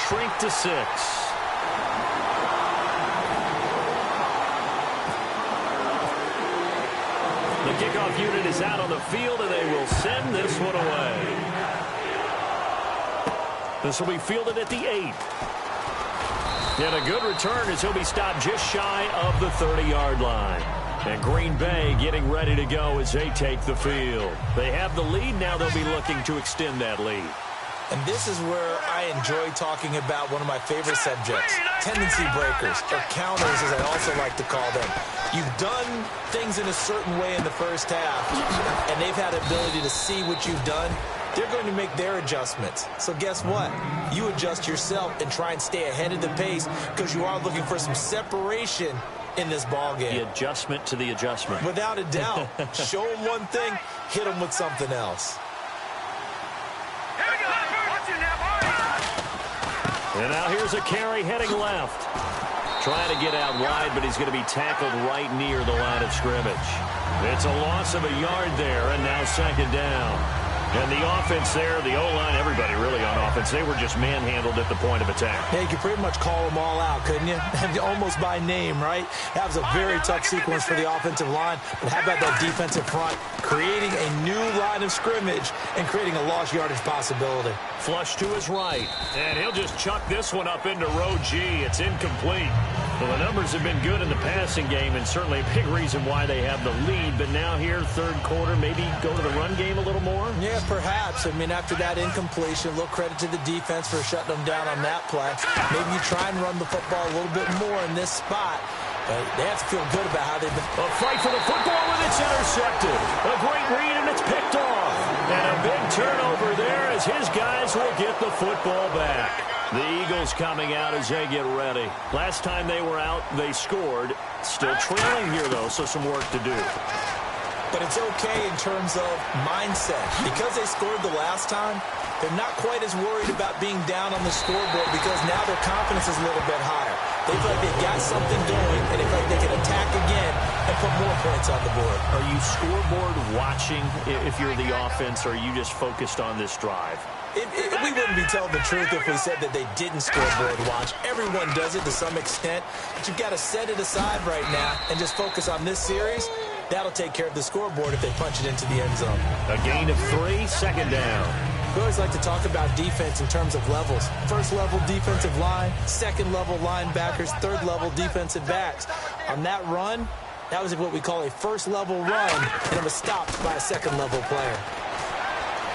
shrink to 6. The kickoff unit is out on the field, and they will send this one away. This will be fielded at the 8. And a good return as he'll be stopped just shy of the 30-yard line. And Green Bay getting ready to go as they take the field. They have the lead. Now they'll be looking to extend that lead. And this is where I enjoy talking about one of my favorite subjects, tendency breakers, or counters as I also like to call them. You've done things in a certain way in the first half, and they've had the ability to see what you've done. They're going to make their adjustments. So guess what? You adjust yourself and try and stay ahead of the pace because you are looking for some separation in this ball game. The adjustment to the adjustment. Without a doubt. Show them one thing, hit them with something else. And now here's a carry heading left. Trying to get out wide, but he's going to be tackled right near the line of scrimmage. It's a loss of a yard there, and now second down. And the offense there, the O-line, everybody really on offense, they were just manhandled at the point of attack. Yeah, you could pretty much call them all out, couldn't you? Almost by name, right? That was a very tough sequence for the offensive line. But how about that defensive front? Creating a new line of scrimmage and creating a lost yardage possibility. Flush to his right. And he'll just chuck this one up into row G. It's incomplete. Well, the numbers have been good in the passing game, and certainly a big reason why they have the lead. But now here, third quarter, maybe go to the run game a little more? Yeah, perhaps. I mean, after that incompletion, a little credit to the defense for shutting them down on that play. Maybe you try and run the football a little bit more in this spot. But they have to feel good about how they've been. A fight for the football, and it's intercepted. A great read, and it's picked off. And a big turnover there as his guys will get the football back. The Eagles coming out as they get ready. Last time they were out, they scored. Still trailing here, though, so some work to do. But it's okay in terms of mindset. Because they scored the last time, they're not quite as worried about being down on the scoreboard because now their confidence is a little bit higher. They feel like they've got something going, and they feel like they can attack again and put more points on the board. Are you scoreboard watching if you're the offense, or are you just focused on this drive? We wouldn't be telling the truth if we said that they didn't scoreboard watch. Everyone does it to some extent, but you've got to set it aside right now and just focus on this series. That'll take care of the scoreboard if they punch it into the end zone. A gain of 3, second down. We always like to talk about defense in terms of levels. First level defensive line, second level linebackers, third level defensive backs. On that run, that was what we call a first level run, and it was stopped by a second level player.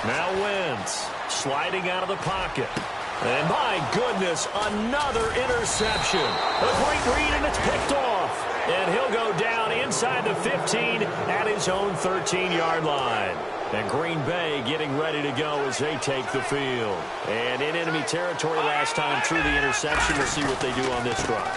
Now Wentz sliding out of the pocket. And my goodness, another interception. A great read, and it's picked off. And he'll go down inside the 15 at his own 13-yard line. And Green Bay getting ready to go as they take the field. And in enemy territory last time through the interception. We'll see what they do on this drive.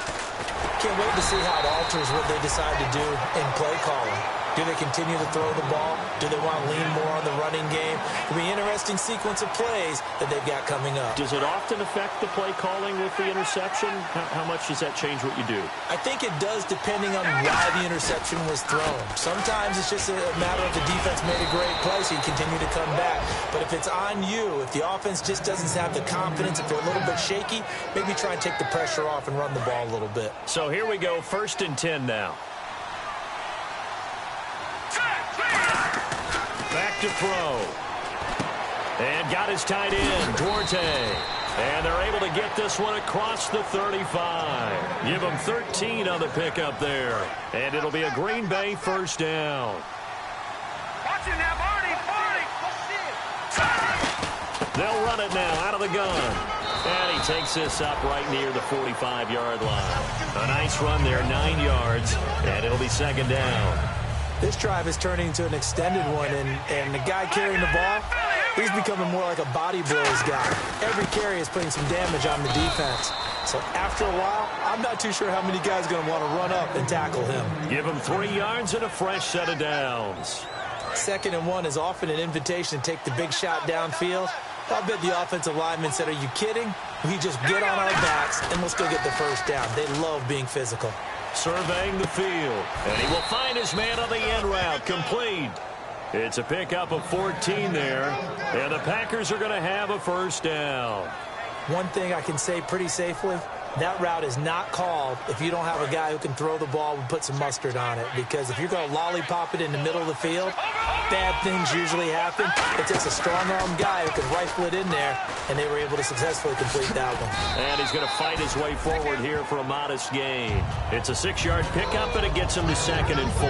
Can't wait to see how it alters what they decide to do in play calling. Do they continue to throw the ball? Do they want to lean more on the running game? It'll be an interesting sequence of plays that they've got coming up. Does it often affect the play calling with the interception? How much does that change what you do? I think it does depending on why the interception was thrown. Sometimes it's just a matter of the defense made a great play, so you continue to come back. But if it's on you, if the offense just doesn't have the confidence, if they're a little bit shaky, maybe try and take the pressure off and run the ball a little bit. So here we go, 1st and 10 now. Back to throw. And got his tight end, Duarte. And they're able to get this one across the 35. Give them 13 on the pickup there. And it'll be a Green Bay first down. They'll run it now out of the gun. And he takes this up right near the 45-yard line. A nice run there, 9 yards. And it'll be second down. This drive is turning into an extended one, and the guy carrying the ball, he's becoming more like a body blows guy. Every carry is putting some damage on the defense. So after a while, I'm not too sure how many guys are going to want to run up and tackle him. Give him 3 yards and a fresh set of downs. 2nd and 1 is often an invitation to take the big shot downfield. I bet the offensive lineman said, are you kidding? We just get on our backs, and we'll still get the first down. They love being physical. Surveying the field, and he will find his man on the end route, complete. It's a pickup of 14 there, and the Packers are going to have a first down. One thing I can say pretty safely, that route is not called if you don't have a guy who can throw the ball and put some mustard on it. Because if you're going to lollipop it in the middle of the field, bad things usually happen. It takes a strong-arm guy who can rifle it in there, and they were able to successfully complete that one. And he's going to fight his way forward here for a modest gain. It's a 6-yard pickup, and it gets him to 2nd and 4.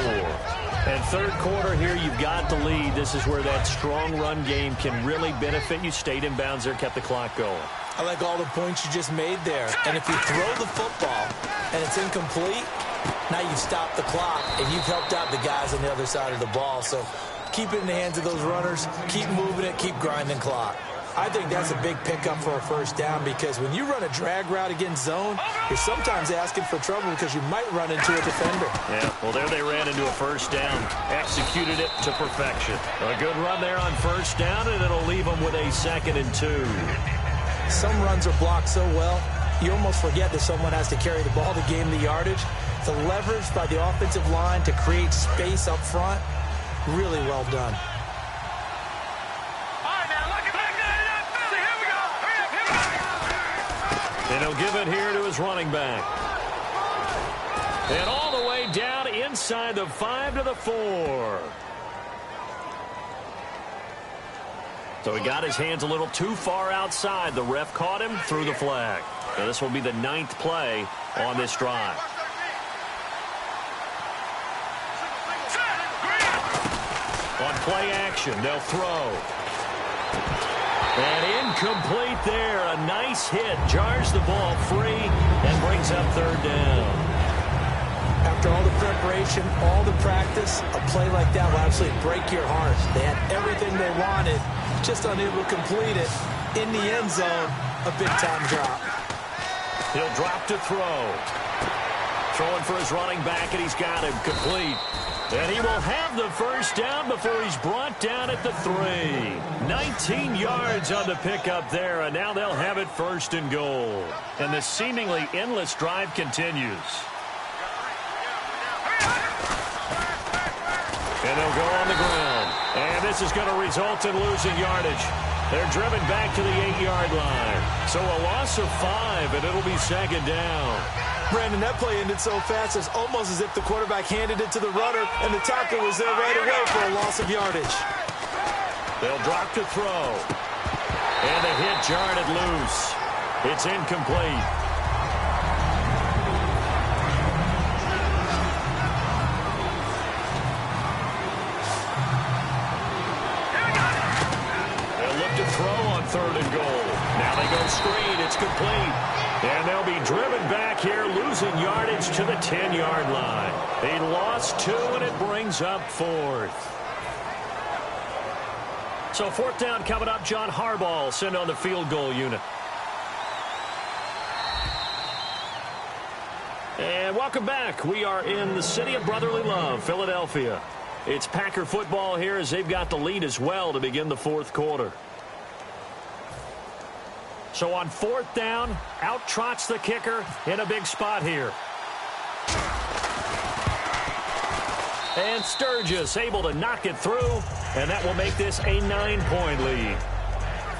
And third quarter here, you've got the lead. This is where that strong run game can really benefit you. Stayed in bounds there, kept the clock going. I like all the points you just made there. And if you throw the football and it's incomplete, now you've stopped the clock and you've helped out the guys on the other side of the ball. So keep it in the hands of those runners, keep moving it, keep grinding clock. I think that's a big pickup for a first down because when you run a drag route against zone, you're sometimes asking for trouble because you might run into a defender. Yeah, well, there they ran into a first down. Executed it to perfection. A good run there on first down, and it'll leave them with a 2nd and 2. Some runs are blocked so well, you almost forget that someone has to carry the ball to gain the yardage. The leverage by the offensive line to create space up front, really well done. And he'll give it here to his running back. And all the way down inside the 5 to the 4. So he got his hands a little too far outside. The ref caught him, threw the flag. Now this will be the 9th play on this drive. On play action, they'll throw. And incomplete there. A nice hit. Jars the ball free and brings up 3rd down. After all the preparation, all the practice, a play like that will absolutely break your heart. They had everything they wanted, just unable to complete it. In the end zone, a big-time drop. He'll drop to throw. Throwing for his running back, and he's got him complete. And he will have the first down before he's brought down at the 3. 19 yards on the pickup there, and now they'll have it 1st and goal. And the seemingly endless drive continues. And they'll go on the ground. And this is going to result in losing yardage. They're driven back to the 8-yard line. So a loss of 5, and it'll be 2nd down. Brandon, that play ended so fast, it's almost as if the quarterback handed it to the runner, and the tackle was there right away for a loss of yardage. They'll drop to throw. And the hit jarred it loose. It's incomplete. They'll look to throw on 3rd and goal. Now they go screen. It's complete. And they'll be driven back here, losing yardage to the 10-yard line. They lost 2, and it brings up 4th. So 4th down coming up. John Harbaugh sent on the field goal unit. And welcome back. We are in the city of brotherly love, Philadelphia. It's Packer football here as they've got the lead as well to begin the 4th quarter. So on 4th down, out trots the kicker in a big spot here. And Sturgis able to knock it through, and that will make this a 9-point lead.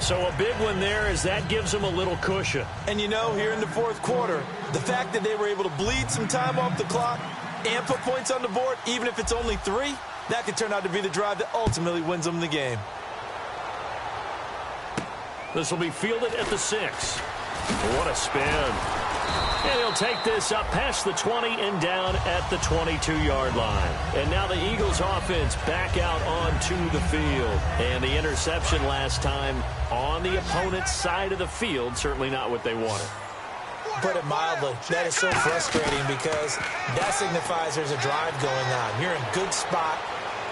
So a big one there as that gives them a little cushion. And you know, here in the 4th quarter, the fact that they were able to bleed some time off the clock and put points on the board, even if it's only 3, that could turn out to be the drive that ultimately wins them the game. This will be fielded at the 6. What a spin. And he'll take this up past the 20 and down at the 22-yard line. And now the Eagles offense back out onto the field. And the interception last time on the opponent's side of the field, certainly not what they wanted. Put it mildly, that is so frustrating because that signifies there's a drive going on. You're in a good spot,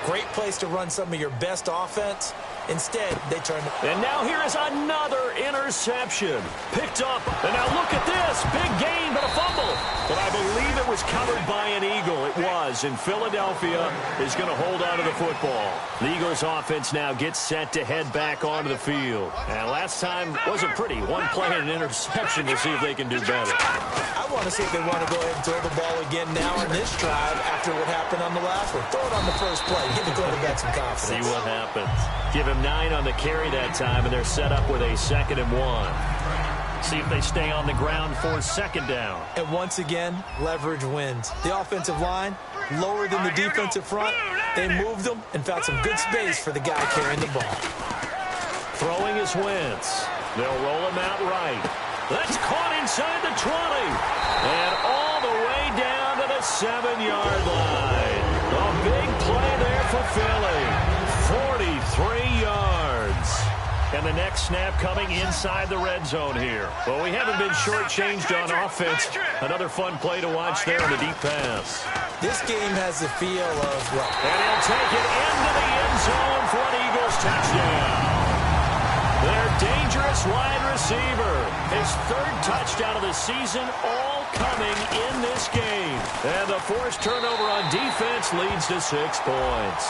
great place to run some of your best offense. Instead, they turn. And now here is another interception. Picked up. And now look at this. Big gain, but a fumble. But I believe it was covered by an Eagle. It was. And Philadelphia is going to hold on to the football. The Eagles offense now gets set to head back onto the field. And last time wasn't pretty. One play and an interception. We'll see if they can do better. I want to see if they want to go ahead and throw the ball again now in this drive after what happened on the last one. Throw it on the first play. Give the quarterback some confidence. See what happens. Give him 9 on the carry that time, and they're set up with a 2nd and 1. See if they stay on the ground for second down. And once again, leverage wins. The offensive line, lower than the defensive front. They moved them and found some good space for the guy carrying the ball. Throwing is Wentz. They'll roll him out right. That's caught inside the 20. And all the way down to the 7-yard line. A big play there for Philly. 43 yards. And the next snap coming inside the red zone here. Well, we haven't been shortchanged on offense. Another fun play to watch there on the deep pass. This game has the feel of, well, and he'll take it into the end zone for an Eagles touchdown. Their dangerous wide receiver. His third touchdown of the season, all coming in this game. And the forced turnover on defense leads to 6 points.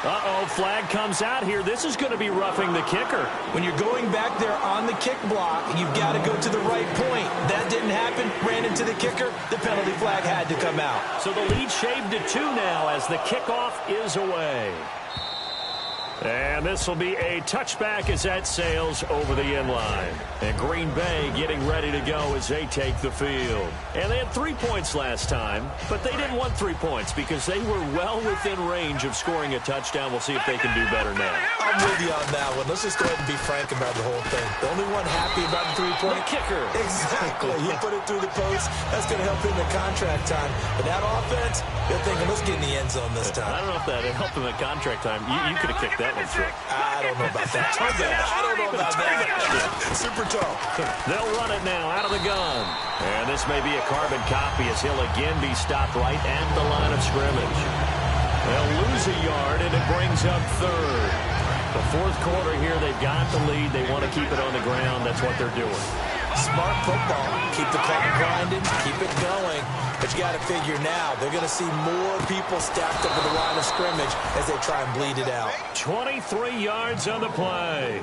Uh-oh, flag comes out here. This is going to be roughing the kicker. When you're going back there on the kick block, you've got to go to the right point. That didn't happen. Ran into the kicker. The penalty flag had to come out. So the lead shaved to 2 now as the kickoff is away. And this will be a touchback as that sails over the end line. And Green Bay getting ready to go as they take the field. And they had 3 points last time, but they didn't want 3 points because they were well within range of scoring a touchdown. We'll see if they can do better now. I'm with you on that one. Let's just go ahead and be frank about the whole thing. The only one happy about the 3-point kicker. Exactly. You put it through the post. That's going to help in the contract time. But that offense, they're thinking, let's get in the end zone this time. I don't know if that helped in the contract time. You could have kicked that one through. I don't know about that. I don't know about that. Super tall. They'll run it now out of the gun. And this may be a carbon copy as he'll again be stopped right at the line of scrimmage. They'll lose a yard, and it brings up third. The fourth quarter here, they've got the lead. They want to keep it on the ground. That's what they're doing. Smart football. Keep the clock grinding. Keep it going. But you got to figure now, they're going to see more people stacked up at the line of scrimmage as they try and bleed it out. 23 yards on the play.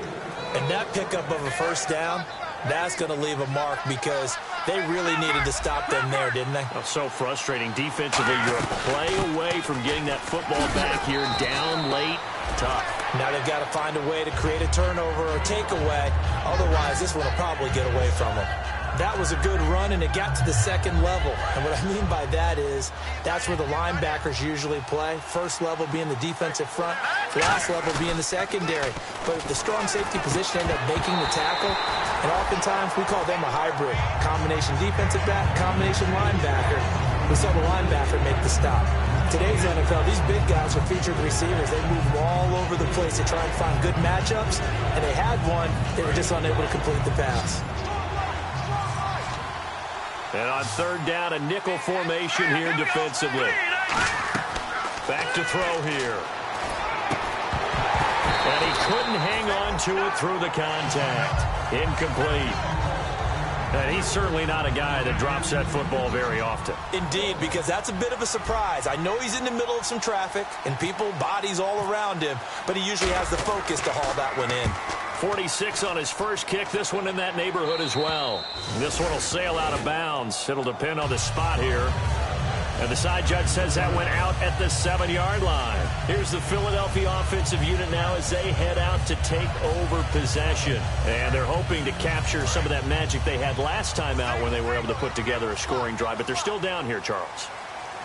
And that pickup of a first down, that's going to leave a mark because they really needed to stop them there, didn't they? Oh, so frustrating. Defensively, you're a play away from getting that football back here. Down late. Tough. Now they've got to find a way to create a turnover or takeaway. Otherwise, this one will probably get away from them. That was a good run, and it got to the second level. And what I mean by that is that's where the linebackers usually play. First level being the defensive front, last level being the secondary. But if the strong safety position ended up making the tackle, and oftentimes we call them a hybrid. Combination defensive back, combination linebacker. We saw the linebacker make the stop. Today's NFL, these big guys are featured receivers. They move all over the place to try and find good matchups, and they had one. They were just unable to complete the pass. And on third down, a nickel formation here defensively. Back to throw here. And he couldn't hang on to it through the contact. Incomplete. And he's certainly not a guy that drops that football very often. Indeed, because that's a bit of a surprise. I know he's in the middle of some traffic and people, bodies all around him, but he usually has the focus to haul that one in. 46 on his first kick. This one in that neighborhood as well. This one will sail out of bounds. It'll depend on the spot here. And the side judge says that went out at the 7-yard line. Here's the Philadelphia offensive unit now as they head out to take over possession. And they're hoping to capture some of that magic they had last time out when they were able to put together a scoring drive. But they're still down here, Charles.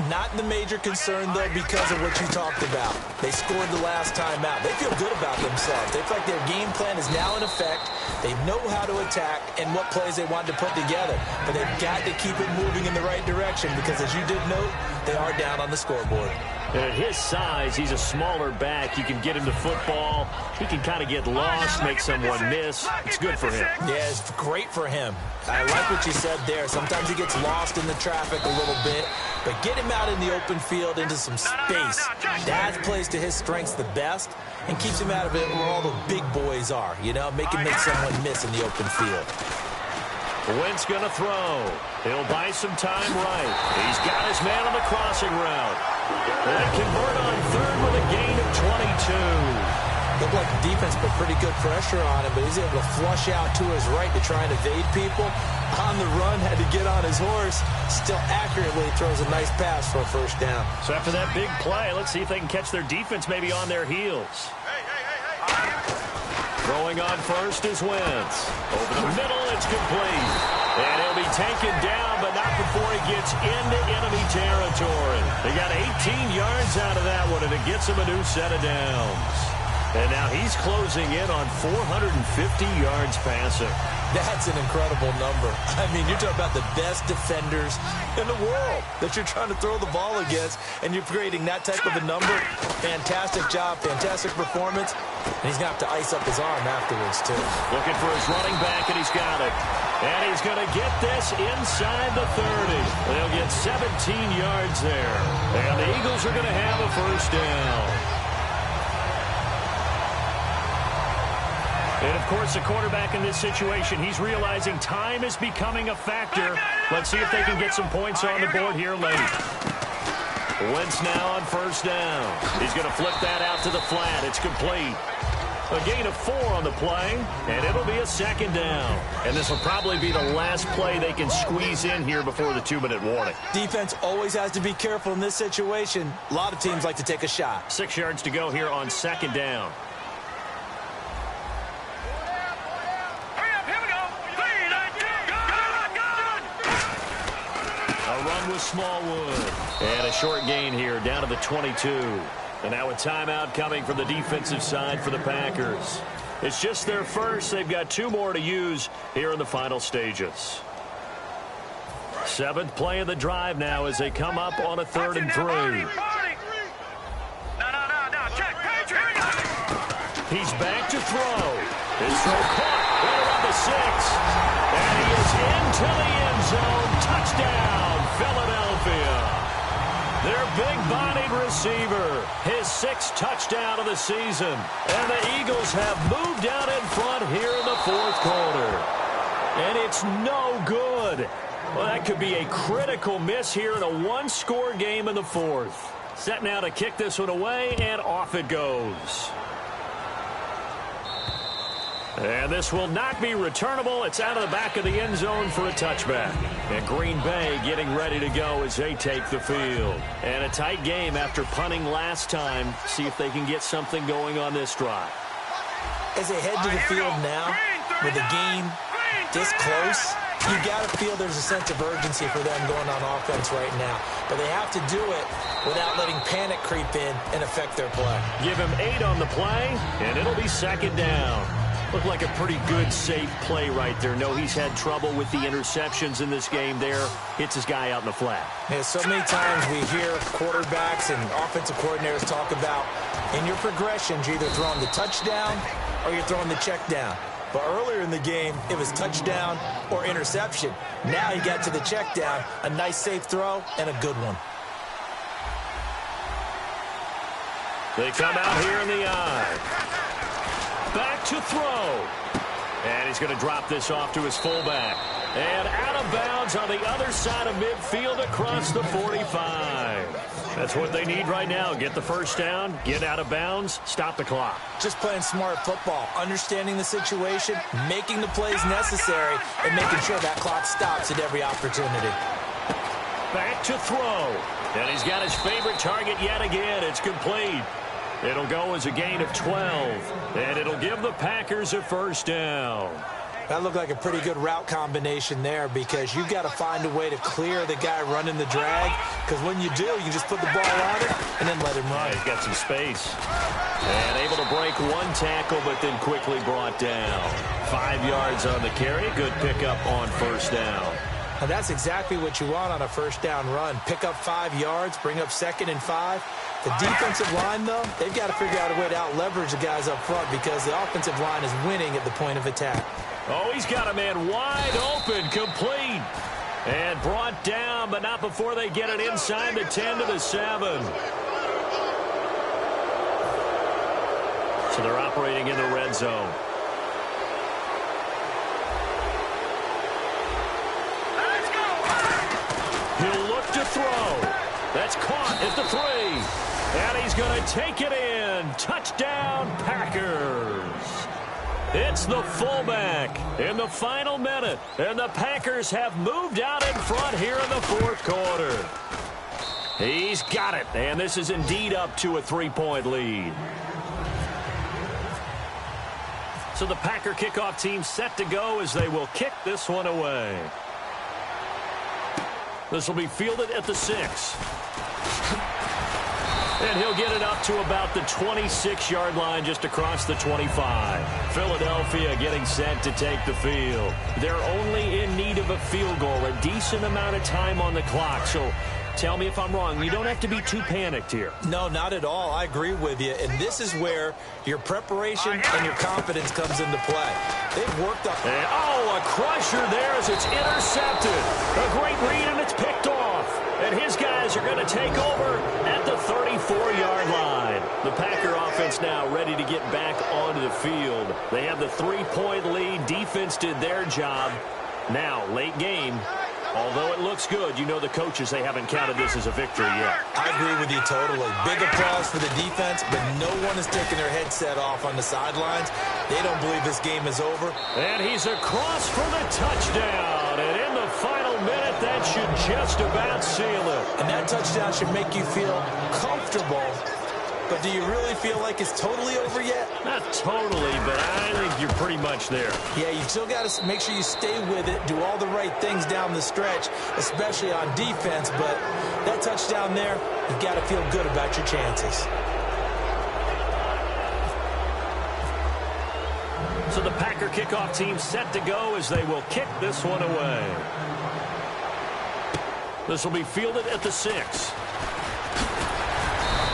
Not the major concern, though, because of what you talked about. They scored the last time out. They feel good about themselves. They feel like their game plan is now in effect. They know how to attack and what plays they want to put together. But they've got to keep it moving in the right direction because, as you did note, they are down on the scoreboard. And at his size, he's a smaller back. You can get him to football. He can kind of get lost, make someone miss. It's good for him. Yeah, it's great for him. I like what you said there. Sometimes he gets lost in the traffic a little bit, but get him out in the open field into some space. That plays to his strengths the best and keeps him out of it where all the big boys are, you know, make him make someone miss in the open field. Wentz going to throw. He'll buy some time right. He's got his man on the crossing route. They convert on third with a gain of 22. Looked like the defense put pretty good pressure on him, but he's able to flush out to his right to try and evade people. On the run, had to get on his horse. Still accurately throws a nice pass for a first down. So after that big play, let's see if they can catch their defense maybe on their heels. Throwing on first is Wentz. Over the middle, it's complete. And he'll be taken down, but not before he gets into enemy territory. They got 18 yards out of that one, and it gets him a new set of downs. And now he's closing in on 450 yards passing. That's an incredible number. I mean, you're talking about the best defenders in the world that you're trying to throw the ball against, and you're creating that type of a number. Fantastic job, fantastic performance. And he's going to have to ice up his arm afterwards, too. Looking for his running back, and he's got it. And he's going to get this inside the 30. They'll get 17 yards there. And the Eagles are going to have a first down. And, of course, the quarterback in this situation, he's realizing time is becoming a factor. Let's see if they can get some points on the board here late. Wentz now on first down. He's going to flip that out to the flat. It's complete. A gain of 4 on the play, and it'll be a second down. And this will probably be the last play they can squeeze in here before the 2-minute warning. Defense always has to be careful in this situation. A lot of teams like to take a shot. 6 yards to go here on second down. With Smallwood. And a short gain here down to the 22. And now a timeout coming from the defensive side for the Packers. It's just their first. They've got 2 more to use here in the final stages. 7th play of the drive now as they come up on a 3rd and 3. He's back to throw. His throw caught right around the 6. And he is into the end zone. Touchdown, Philadelphia. Their big-bodied receiver, his 6th touchdown of the season. And the Eagles have moved out in front here in the 4th quarter. And it's no good. Well, that could be a critical miss here in a 1-score game in the 4th. Set now to kick this one away, and off it goes. And this will not be returnable. It's out of the back of the end zone for a touchback. And Green Bay getting ready to go as they take the field. And a tight game after punting last time. See if they can get something going on this drive. As they head to the field now, with the game this close, you got to feel there's a sense of urgency for them going on offense right now. But they have to do it without letting panic creep in and affect their play. Give him 8 on the play, and it'll be second down. Looked like a pretty good, safe play right there. No, he's had trouble with the interceptions in this game there. Hits his guy out in the flat. Yeah, so many times we hear quarterbacks and offensive coordinators talk about in your progressions, you're either throwing the touchdown or you're throwing the check down. But earlier in the game, it was touchdown or interception. Now you got to the check down, a nice safe throw, and a good one. They come out here in the eye. Back to throw. And he's going to drop this off to his fullback. And out of bounds on the other side of midfield across the 45. That's what they need right now. Get the first down, get out of bounds, stop the clock. Just playing smart football, understanding the situation, making the plays necessary, and making sure that clock stops at every opportunity. Back to throw. And he's got his favorite target yet again. It's complete. It'll go as a gain of 12, and it'll give the Packers a first down. That looked like a pretty good route combination there because you've got to find a way to clear the guy running the drag because when you do, you just put the ball on it and then let him run. Yeah, he's got some space. And able to break 1 tackle, but then quickly brought down. 5 yards on the carry. Good pickup on first down. And that's exactly what you want on a first down run. Pick up 5 yards, bring up 2nd and 5. The defensive line, though, they've got to figure out a way to out-leverage the guys up front because the offensive line is winning at the point of attack. Oh, he's got a man wide open, complete. And brought down, but not before they get it inside the 10 to the 7. So they're operating in the red zone. Let's go. He'll look to throw. That's caught at the 3. And he's going to take it in. and touchdown, Packers. It's the fullback in the final minute, and the Packers have moved out in front here in the fourth quarter. He's got it, and this is indeed up to a 3-point lead. So the Packer kickoff team set to go as they will kick this one away. This will be fielded at the 6. And he'll get it up to about the 26-yard line, just across the 25. Philadelphia getting set to take the field. They're only in need of a field goal, a decent amount of time on the clock. So tell me if I'm wrong. You don't have to be too panicked here. No, not at all. I agree with you. And this is where your preparation and your confidence comes into play. They've worked up. And, a crusher there as it's intercepted. A great read, and it's picked off. And his guys are going to take over at the 34-yard line. The Packer offense now ready to get back onto the field. They have the 3-point lead. Defense did their job. Now, late game. Although it looks good, you know the coaches, they haven't counted this as a victory yet. I agree with you totally. Big applause for the defense, but no one is taking their headset off on the sidelines. They don't believe this game is over. And he's across for the touchdown. And in the final minute, that should just about seal it. And that touchdown should make you feel comfortable. But do you really feel like it's totally over yet? Not totally, but I think you're pretty much there. Yeah, you still got to make sure you stay with it, do all the right things down the stretch, especially on defense. But that touchdown there, you've got to feel good about your chances. So the Packer kickoff team set to go as they will kick this one away. This will be fielded at the 6.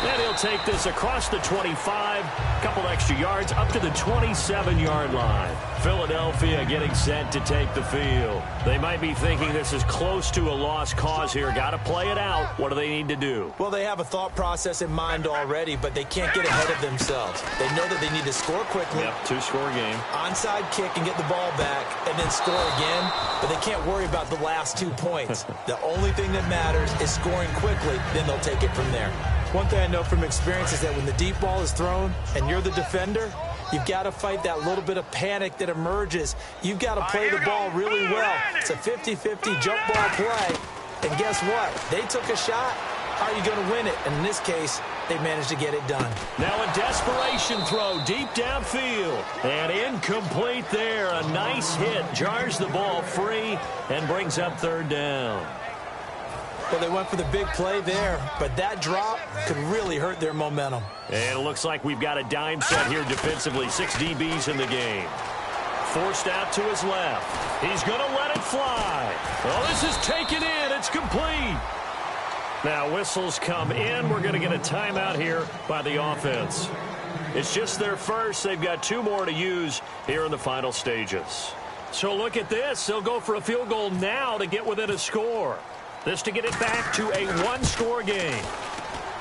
And he'll take this across the 25, couple extra yards, up to the 27-yard line. Philadelphia getting set to take the field. They might be thinking this is close to a lost cause here. Got to play it out. What do they need to do? Well, they have a thought process in mind already, but they can't get ahead of themselves. They know that they need to score quickly. Yep, 2-score game. Onside kick and get the ball back, and then score again. But they can't worry about the last 2 points. The only thing that matters is scoring quickly, then they'll take it from there. One thing I know from experience is that when the deep ball is thrown and you're the defender, you've got to fight that little bit of panic that emerges. You've got to play the ball really well. It's a 50-50 jump ball play. And guess what? They took a shot. How are you going to win it? And in this case, they managed to get it done. Now a desperation throw deep downfield. And incomplete there. A nice hit. Jars the ball free and brings up 3rd down. Well, they went for the big play there, but that drop could really hurt their momentum. And it looks like we've got a dime set here defensively. 6 DBs in the game. Forced out to his left. He's going to let it fly. Well, this is taken in. It's complete. Now whistles come in. We're going to get a timeout here by the offense. It's just their first. They've got 2 more to use here in the final stages. So look at this. They'll go for a field goal now to get within a score. This to get it back to a 1-score game.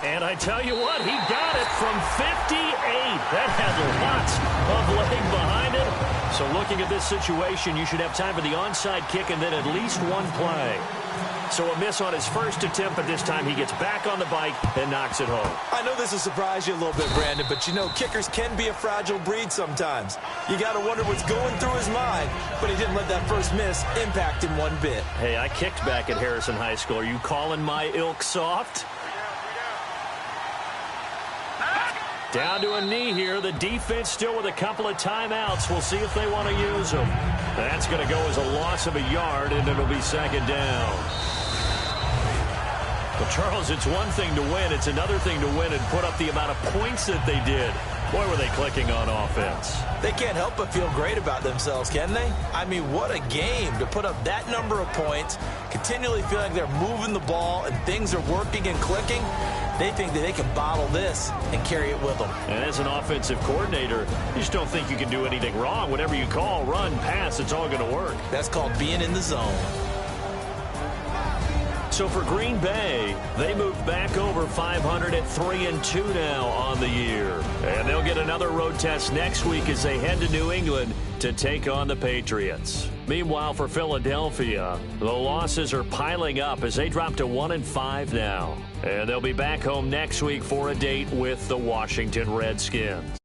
And I tell you what, he got it from 58. That had lots of leg behind it. So looking at this situation, you should have time for the onside kick and then at least 1 play. So a miss on his first attempt, but this time he gets back on the bike and knocks it home. I know this will surprise you a little bit, Brandon, but you know kickers can be a fragile breed sometimes. You got to wonder what's going through his mind, but he didn't let that first miss impact him one bit. Hey, I kicked back at Harrison High School. Are you calling my ilk soft? Down to a knee here. The defense still with a couple of timeouts. We'll see if they want to use them. That's going to go as a loss of a yard, and it'll be 2nd down. Well, Charles, it's one thing to win. It's another thing to win and put up the amount of points that they did. Boy, were they clicking on offense. They can't help but feel great about themselves, can they? I mean, what a game to put up that number of points, continually feel like they're moving the ball and things are working and clicking. They think that they can bottle this and carry it with them. And as an offensive coordinator, you just don't think you can do anything wrong. Whatever you call, run, pass, it's all going to work. That's called being in the zone. So for Green Bay, they move back over 500 at 3-2 now on the year. And they'll get another road test next week as they head to New England to take on the Patriots. Meanwhile, for Philadelphia, the losses are piling up as they drop to 1-5 now. And they'll be back home next week for a date with the Washington Redskins.